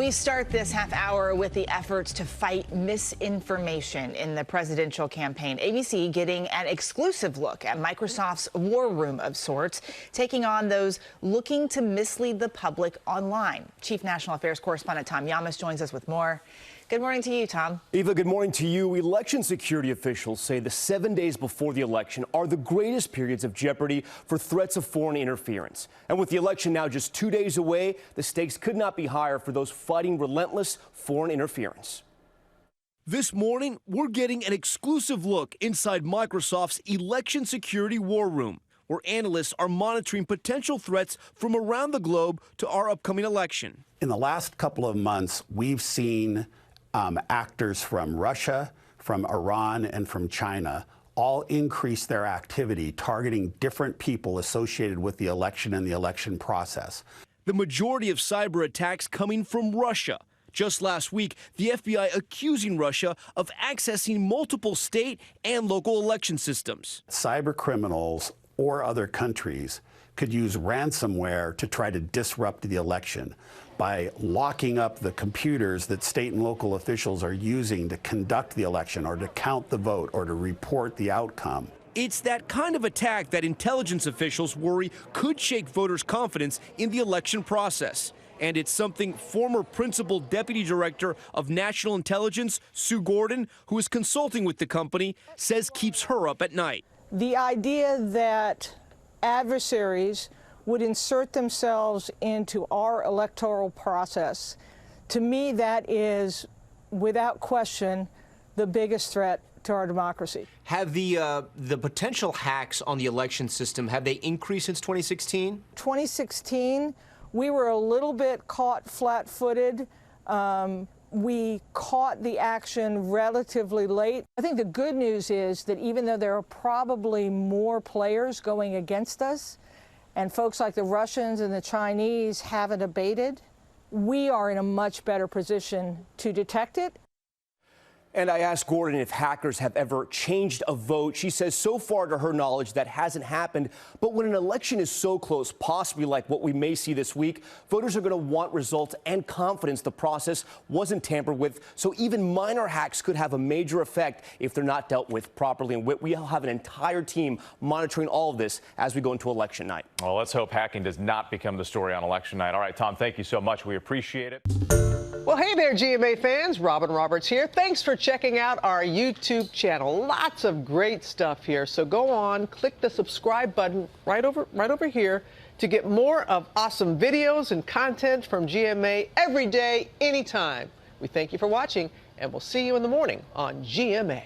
We start this half hour with the efforts to fight misinformation in the presidential campaign. ABC getting an exclusive look at Microsoft's war room of sorts, taking on those looking to mislead the public online. Chief National Affairs Correspondent Tom Yamas joins us with more. Good morning to you, Tom. Eva, good morning to you. Election security officials say the 7 days before the election are the greatest periods of jeopardy for threats of foreign interference. And with the election now just 2 days away, the stakes could not be higher for those fighting relentless foreign interference. This morning, we're getting an exclusive look inside Microsoft's election security war room, where analysts are monitoring potential threats from around the globe to our upcoming election. In the last couple of months, we've seen actors from Russia, from Iran, and from China all increase their activity targeting different people associated with the election and the election process. The majority of cyber attacks coming from Russia. Just last week, the FBI accusing Russia of accessing multiple state and local election systems. Cyber criminals or other countries could use ransomware to try to disrupt the election by locking up the computers that state and local officials are using to conduct the election or to count the vote or to report the outcome. It's that kind of attack that intelligence officials worry could shake voters' confidence in the election process. And it's something former Principal Deputy Director of National Intelligence, Sue Gordon, who is consulting with the company, says keeps her up at night. The idea that adversaries would insert themselves into our electoral process, to me, that is, without question, the biggest threat to our democracy. Have the potential hacks on the election system, have they increased since 2016? 2016, we were a little bit caught flat-footed. We caught the action relatively late. I think the good news is that even though there are probably more players going against us, and folks like the Russians and the Chinese haven't abated, we are in a much better position to detect it. And I asked Gordon if hackers have ever changed a vote. She says so far to her knowledge that hasn't happened. But when an election is so close, possibly like what we may see this week, voters are going to want results and confidence the process wasn't tampered with. So even minor hacks could have a major effect if they're not dealt with properly. And we'll have an entire team monitoring all of this as we go into election night. Well, let's hope hacking does not become the story on election night. All right, Tom, thank you so much. We appreciate it. Well, hey there, GMA fans. Robin Roberts here. Thanks for checking out our YouTube channel. Lots of great stuff here. So go on, click the subscribe button right over here to get more of awesome videos and content from GMA every day, anytime. We thank you for watching, and we'll see you in the morning on GMA.